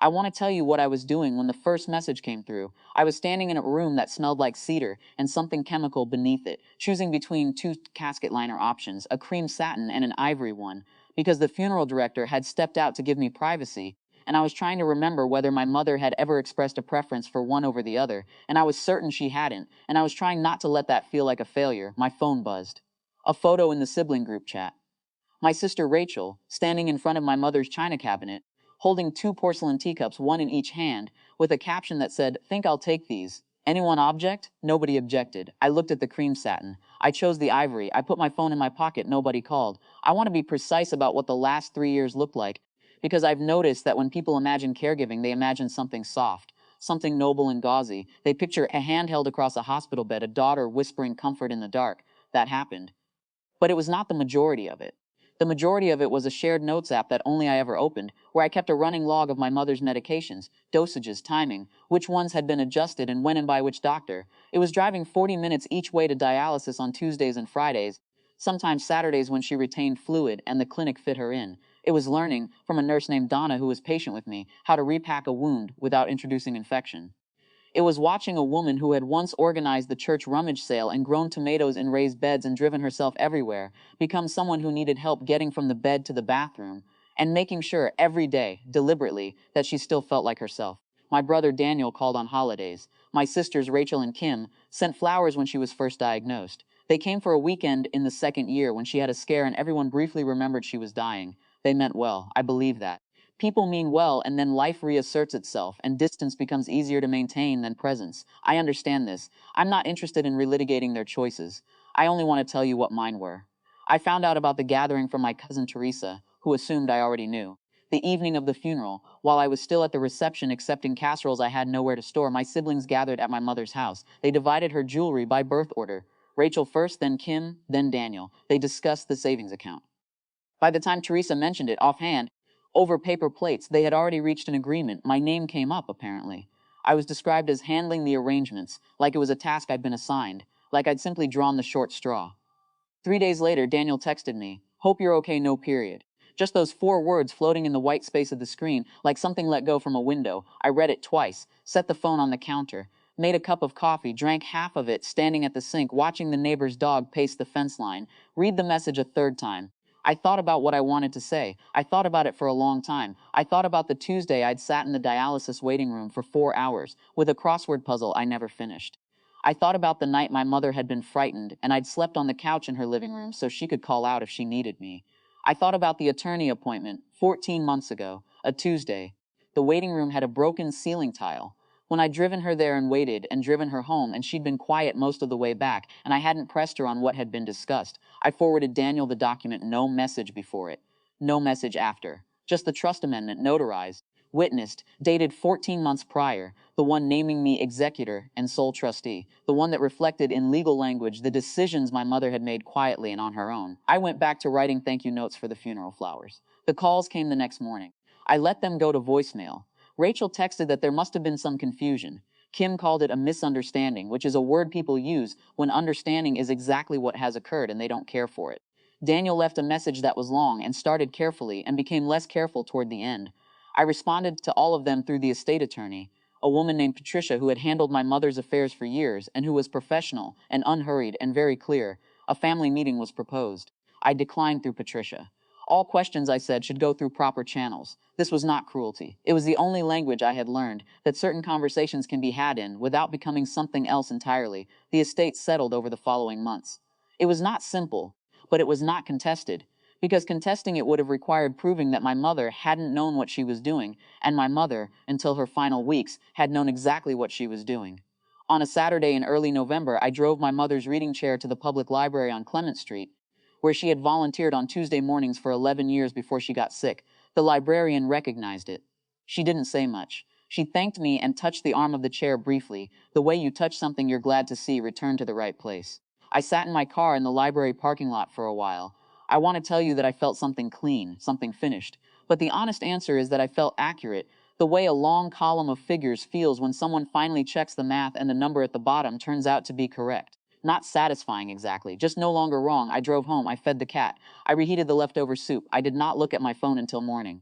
I want to tell you what I was doing when the first message came through. I was standing in a room that smelled like cedar and something chemical beneath it, choosing between two casket liner options, a cream satin and an ivory one, because the funeral director had stepped out to give me privacy, and I was trying to remember whether my mother had ever expressed a preference for one over the other, and I was certain she hadn't, and I was trying not to let that feel like a failure. My phone buzzed. A photo in the sibling group chat. My sister Rachel, standing in front of my mother's china cabinet, holding two porcelain teacups, one in each hand, with a caption that said, "Think I'll take these. Anyone object?" Nobody objected. I looked at the cream satin. I chose the ivory. I put my phone in my pocket. Nobody called. I want to be precise about what the last 3 years looked like, because I've noticed that when people imagine caregiving, they imagine something soft, something noble and gauzy. They picture a hand held across a hospital bed, a daughter whispering comfort in the dark. That happened. But it was not the majority of it. The majority of it was a shared notes app that only I ever opened, where I kept a running log of my mother's medications, dosages, timing, which ones had been adjusted and when and by which doctor. It was driving 40 minutes each way to dialysis on Tuesdays and Fridays, sometimes Saturdays when she retained fluid and the clinic fit her in. It was learning, from a nurse named Donna who was patient with me, how to repack a wound without introducing infection. It was watching a woman who had once organized the church rummage sale and grown tomatoes in raised beds and driven herself everywhere, become someone who needed help getting from the bed to the bathroom, and making sure every day, deliberately, that she still felt like herself. My brother Daniel called on holidays. My sisters Rachel and Kim sent flowers when she was first diagnosed. They came for a weekend in the second year when she had a scare and everyone briefly remembered she was dying. They meant well. I believe that. People mean well, and then life reasserts itself, and distance becomes easier to maintain than presence. I understand this. I'm not interested in relitigating their choices. I only want to tell you what mine were. I found out about the gathering from my cousin Teresa, who assumed I already knew. The evening of the funeral, while I was still at the reception accepting casseroles I had nowhere to store, my siblings gathered at my mother's house. They divided her jewelry by birth order. Rachel first, then Kim, then Daniel. They discussed the savings account. By the time Teresa mentioned it offhand, over paper plates, they had already reached an agreement. My name came up, apparently. I was described as handling the arrangements, like it was a task I'd been assigned, like I'd simply drawn the short straw. 3 days later, Daniel texted me, "Hope you're okay, no period." Just those 4 words floating in the white space of the screen, like something let go from a window. I read it twice, set the phone on the counter, made a cup of coffee, drank half of it standing at the sink, watching the neighbor's dog pace the fence line, read the message a third time. I thought about what I wanted to say. I thought about it for a long time. I thought about the Tuesday I'd sat in the dialysis waiting room for 4 hours, with a crossword puzzle I never finished. I thought about the night my mother had been frightened, and I'd slept on the couch in her living room so she could call out if she needed me. I thought about the attorney appointment, 14 months ago, a Tuesday. The waiting room had a broken ceiling tile. When I'd driven her there and waited, and driven her home, and she'd been quiet most of the way back, and I hadn't pressed her on what had been discussed, I forwarded Daniel the document, no message before it, no message after. Just the trust amendment, notarized, witnessed, dated 14 months prior, the one naming me executor and sole trustee, the one that reflected in legal language the decisions my mother had made quietly and on her own. I went back to writing thank you notes for the funeral flowers. The calls came the next morning. I let them go to voicemail. Rachel texted that there must have been some confusion. Kim called it a misunderstanding, which is a word people use when understanding is exactly what has occurred and they don't care for it. Daniel left a message that was long and started carefully and became less careful toward the end. I responded to all of them through the estate attorney, a woman named Patricia who had handled my mother's affairs for years and who was professional and unhurried and very clear. A family meeting was proposed. I declined through Patricia. All questions, I said, should go through proper channels. This was not cruelty. It was the only language I had learned that certain conversations can be had in without becoming something else entirely. The estate settled over the following months. It was not simple, but it was not contested, because contesting it would have required proving that my mother hadn't known what she was doing, and my mother, until her final weeks, had known exactly what she was doing. On a Saturday in early November, I drove my mother's reading chair to the public library on Clement Street, where she had volunteered on Tuesday mornings for 11 years before she got sick. The librarian recognized it. She didn't say much. She thanked me and touched the arm of the chair briefly, the way you touch something you're glad to see return to the right place. I sat in my car in the library parking lot for a while. I want to tell you that I felt something clean, something finished. But the honest answer is that I felt accurate, the way a long column of figures feels when someone finally checks the math and the number at the bottom turns out to be correct. Not satisfying exactly, just no longer wrong. I drove home, I fed the cat, I reheated the leftover soup. I did not look at my phone until morning.